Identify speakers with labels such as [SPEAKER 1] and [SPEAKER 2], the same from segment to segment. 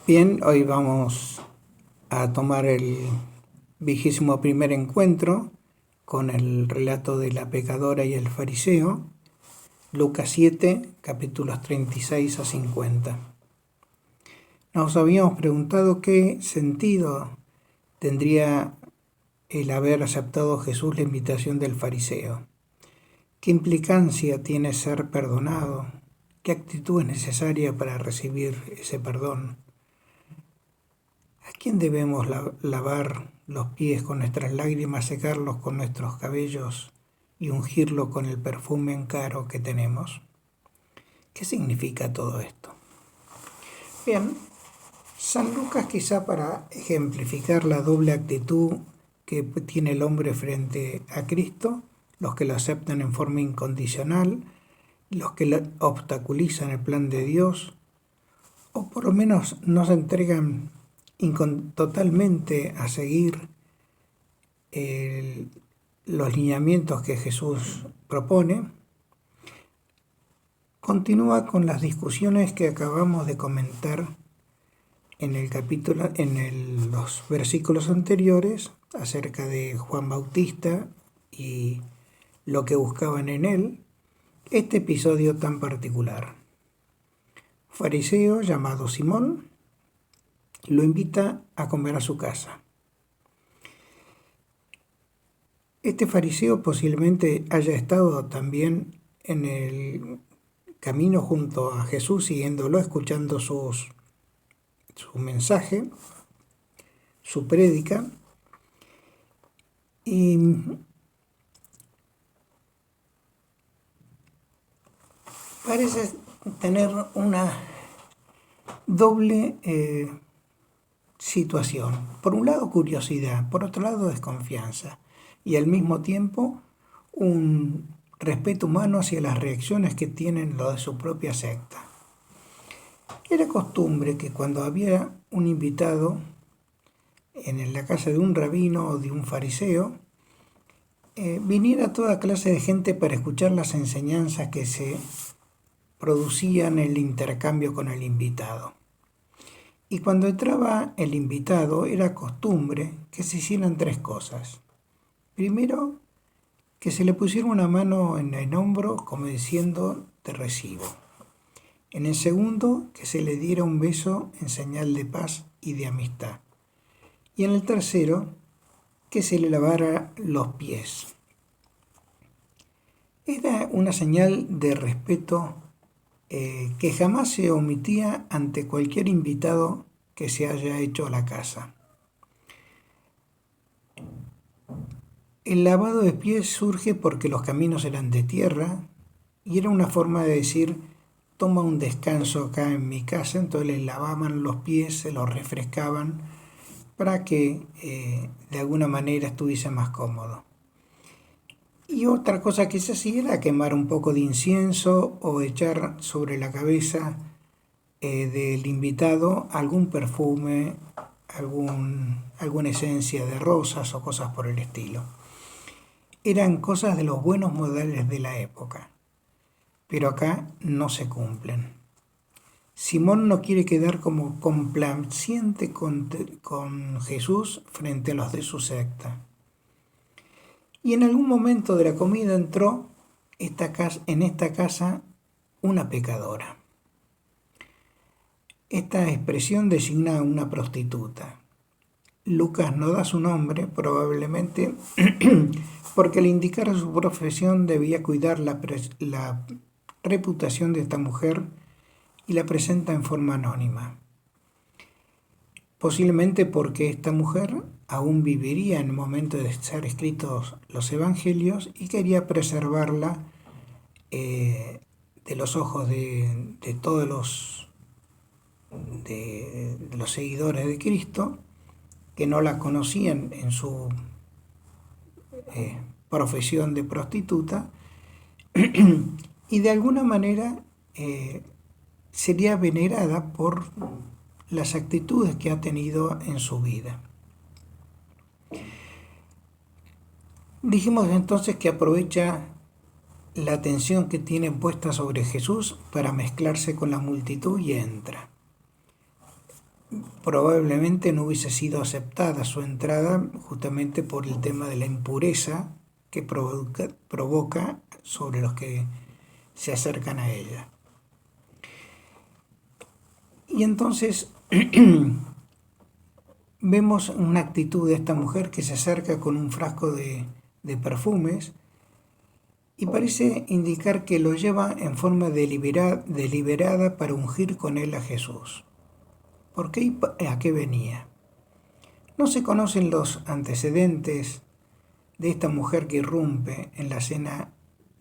[SPEAKER 1] Bien, hoy vamos a tomar el 21º encuentro con el relato de la pecadora y el fariseo, Lucas 7, capítulos 36 a 50. Nos habíamos preguntado qué sentido tendría el haber aceptado Jesús la invitación del fariseo. ¿Qué implicancia tiene ser perdonado? ¿Qué actitud es necesaria para recibir ese perdón? ¿A quién debemos lavar los pies con nuestras lágrimas, secarlos con nuestros cabellos y ungirlo con el perfume caro que tenemos? ¿Qué significa todo esto? Bien, San Lucas, quizá para ejemplificar la doble actitud que tiene el hombre frente a Cristo, los que lo aceptan en forma incondicional, los que obstaculizan el plan de Dios, o por lo menos no se entregan totalmente a seguir los lineamientos que Jesús propone, continúa con las discusiones que acabamos de comentar en el capítulo, los versículos anteriores, acerca de Juan Bautista y lo que buscaban en él, este episodio tan particular. Fariseo llamado Simón lo invita a comer a su casa. Este fariseo posiblemente haya estado también en el camino junto a Jesús, siguiéndolo, escuchando su mensaje, su prédica, y parece tener una doble situación. Por un lado, curiosidad, por otro lado, desconfianza, y al mismo tiempo un respeto humano hacia las reacciones que tienen los de su propia secta. Era costumbre que cuando había un invitado en la casa de un rabino o de un fariseo, viniera toda clase de gente para escuchar las enseñanzas que se producían en el intercambio con el invitado. Y cuando entraba el invitado, era costumbre que se hicieran tres cosas. Primero, que se le pusiera una mano en el hombro como diciendo te recibo. En el segundo, que se le diera un beso en señal de paz y de amistad. Y en el tercero, que se le lavara los pies. Era una señal de respeto que jamás se omitía ante cualquier invitado que se haya hecho a la casa. El lavado de pies surge porque los caminos eran de tierra y era una forma de decir toma un descanso acá en mi casa. Entonces les lavaban los pies, se los refrescaban para que de alguna manera estuviese más cómodo. Y otra cosa que se hacía era quemar un poco de incienso o echar sobre la cabeza del invitado algún perfume, alguna esencia de rosas o cosas por el estilo. Eran cosas de los buenos modales de la época, pero acá no se cumplen. Simón no quiere quedar como complaciente con Jesús frente a los de su secta. Y en algún momento de la comida entró en esta casa una pecadora. Esta expresión designa a una prostituta. Lucas no da su nombre, probablemente porque al indicar su profesión debía cuidar la reputación de esta mujer y la presenta en forma anónima. Posiblemente porque esta mujer aún viviría en el momento de ser escritos los evangelios y quería preservarla de los ojos de todos los seguidores de Cristo que no la conocían en su profesión de prostituta y de alguna manera sería venerada por las actitudes que ha tenido en su vida. Dijimos entonces que aprovecha la atención que tiene puesta sobre Jesús para mezclarse con la multitud y entra. probablemente no hubiese sido aceptada su entrada justamente por el tema de la impureza que provoca sobre los que se acercan a ella. Y entonces vemos una actitud de esta mujer que se acerca con un frasco de perfumes y parece indicar que lo lleva en forma deliberada para ungir con él a Jesús. ¿Por qué y a qué venía? No se conocen los antecedentes de esta mujer que irrumpe en la cena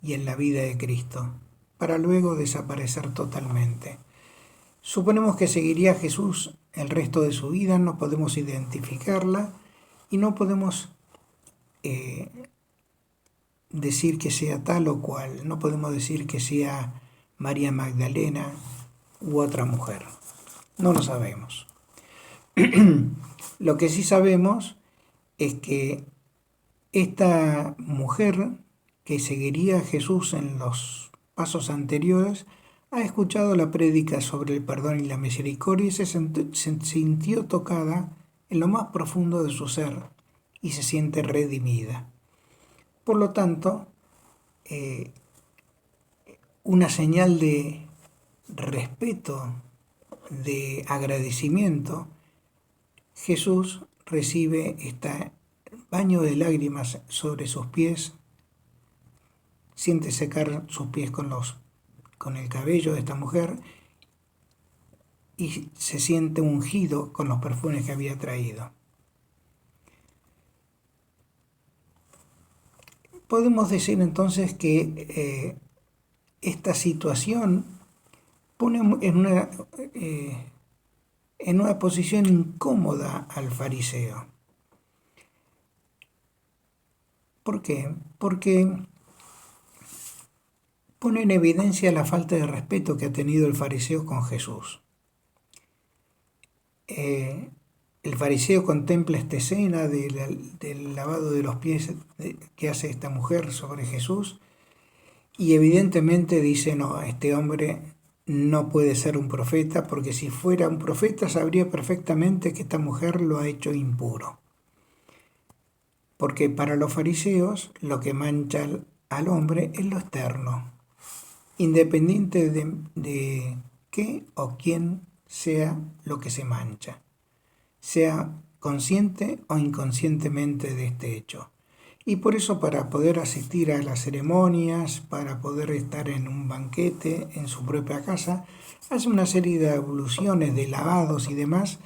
[SPEAKER 1] y en la vida de Cristo, para luego desaparecer totalmente. Suponemos que seguiría a Jesús el resto de su vida, no podemos identificarla y no podemos decir que sea tal o cual, no podemos decir que sea María Magdalena u otra mujer. No lo sabemos. Lo que sí sabemos es que esta mujer que seguiría a Jesús en los pasos anteriores ha escuchado la prédica sobre el perdón y la misericordia y se sintió tocada en lo más profundo de su ser y se siente redimida. Por lo tanto, una señal de respeto, de agradecimiento, Jesús recibe este baño de lágrimas sobre sus pies, siente secar sus pies con el cabello de esta mujer y se siente ungido con los perfumes que había traído. Podemos decir entonces que esta situación pone en una posición incómoda al fariseo. ¿Por qué? Porque pone en evidencia la falta de respeto que ha tenido el fariseo con Jesús. El fariseo contempla esta escena del lavado de los pies que hace esta mujer sobre Jesús y evidentemente dice, no, este hombre no puede ser un profeta, porque si fuera un profeta sabría perfectamente que esta mujer lo ha hecho impuro. Porque para los fariseos lo que mancha al hombre es lo externo, independiente de qué o quién sea lo que se mancha, sea consciente o inconscientemente de este hecho. Y por eso para poder asistir a las ceremonias, para poder estar en un banquete en su propia casa, hace una serie de evoluciones, de lavados y demás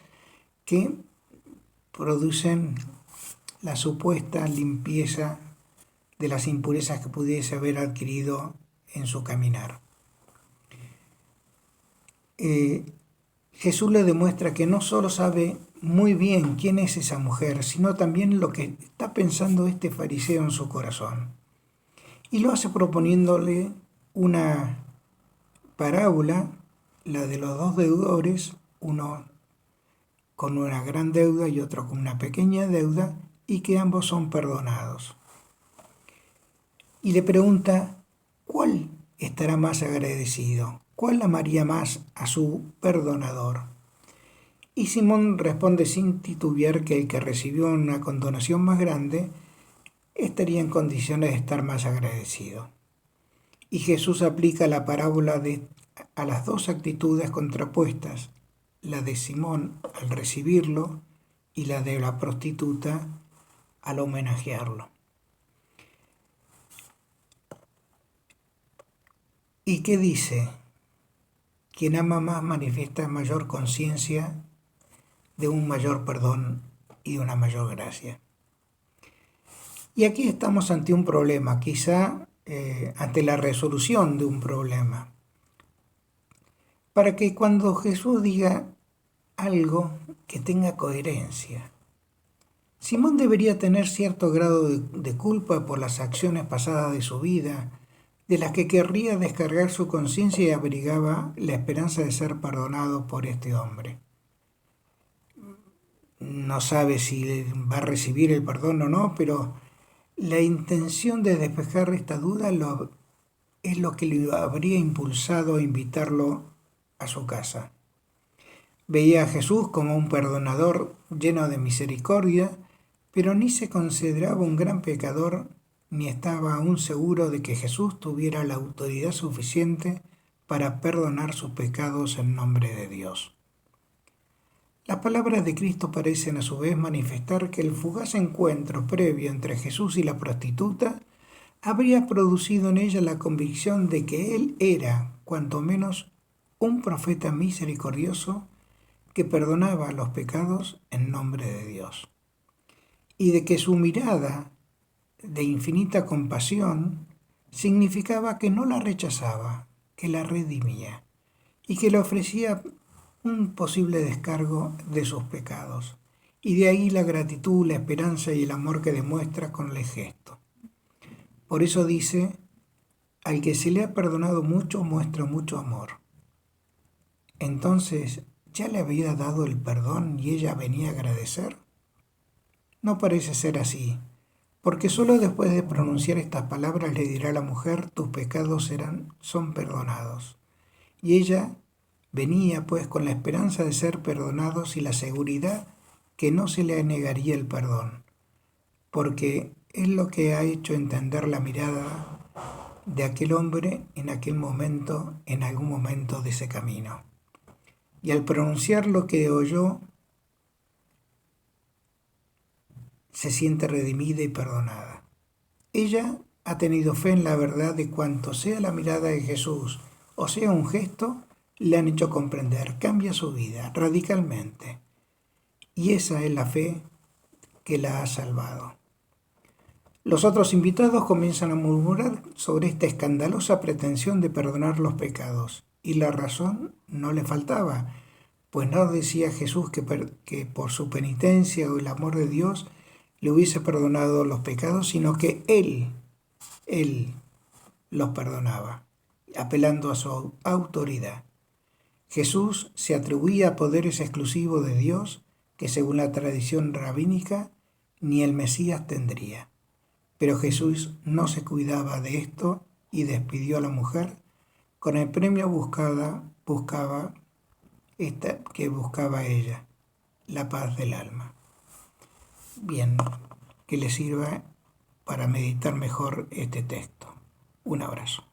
[SPEAKER 1] que producen la supuesta limpieza de las impurezas que pudiese haber adquirido en su caminar. Jesús le demuestra que no solo sabe muy bien quién es esa mujer, sino también lo que está pensando este fariseo en su corazón. Y lo hace proponiéndole una parábola, la de los dos deudores, uno con una gran deuda y otro con una pequeña deuda, y que ambos son perdonados. Y le pregunta, ¿cuál estará más agradecido? ¿Cuál amaría más a su perdonador? Y Simón responde sin titubear que el que recibió una condonación más grande estaría en condiciones de estar más agradecido. Y Jesús aplica la parábola a las dos actitudes contrapuestas, la de Simón al recibirlo y la de la prostituta al homenajearlo. ¿Y qué dice? Quien ama más manifiesta mayor conciencia de un mayor perdón y de una mayor gracia. Y aquí estamos ante un problema, quizá ante la resolución de un problema. Para que cuando Jesús diga algo que tenga coherencia. Simón debería tener cierto grado de culpa por las acciones pasadas de su vida, de las que querría descargar su conciencia y abrigaba la esperanza de ser perdonado por este hombre. No sabe si va a recibir el perdón o no, pero la intención de despejar esta duda es lo que le habría impulsado a invitarlo a su casa. Veía a Jesús como un perdonador lleno de misericordia, pero ni se consideraba un gran pecador, ni estaba aún seguro de que Jesús tuviera la autoridad suficiente para perdonar sus pecados en nombre de Dios. Las palabras de Cristo parecen a su vez manifestar que el fugaz encuentro previo entre Jesús y la prostituta habría producido en ella la convicción de que él era, cuanto menos, un profeta misericordioso que perdonaba los pecados en nombre de Dios, y de que su mirada de infinita compasión significaba que no la rechazaba, que la redimía, y que le ofrecía un posible descargo de sus pecados. Y de ahí la gratitud, la esperanza y el amor que demuestra con el gesto. Por eso dice, al que se le ha perdonado mucho, muestra mucho amor. Entonces, ¿ya le había dado el perdón y ella venía a agradecer? No parece ser así, porque solo después de pronunciar estas palabras le dirá a la mujer, tus pecados son perdonados. Y ella venía pues con la esperanza de ser perdonados y la seguridad que no se le negaría el perdón, porque es lo que ha hecho entender la mirada de aquel hombre en aquel momento, en algún momento de ese camino. Y al pronunciar lo que oyó, se siente redimida y perdonada. Ella ha tenido fe en la verdad de cuanto sea la mirada de Jesús o sea un gesto, le han hecho comprender, cambia su vida radicalmente. Y esa es la fe que la ha salvado. Los otros invitados comienzan a murmurar sobre esta escandalosa pretensión de perdonar los pecados. Y la razón no le faltaba, pues no decía Jesús que por su penitencia o el amor de Dios le hubiese perdonado los pecados, sino que Él los perdonaba, apelando a su autoridad. Jesús se atribuía poderes exclusivos de Dios que según la tradición rabínica ni el Mesías tendría. Pero Jesús no se cuidaba de esto y despidió a la mujer con el premio que buscaba ella, la paz del alma. Bien, que le sirva para meditar mejor este texto. Un abrazo.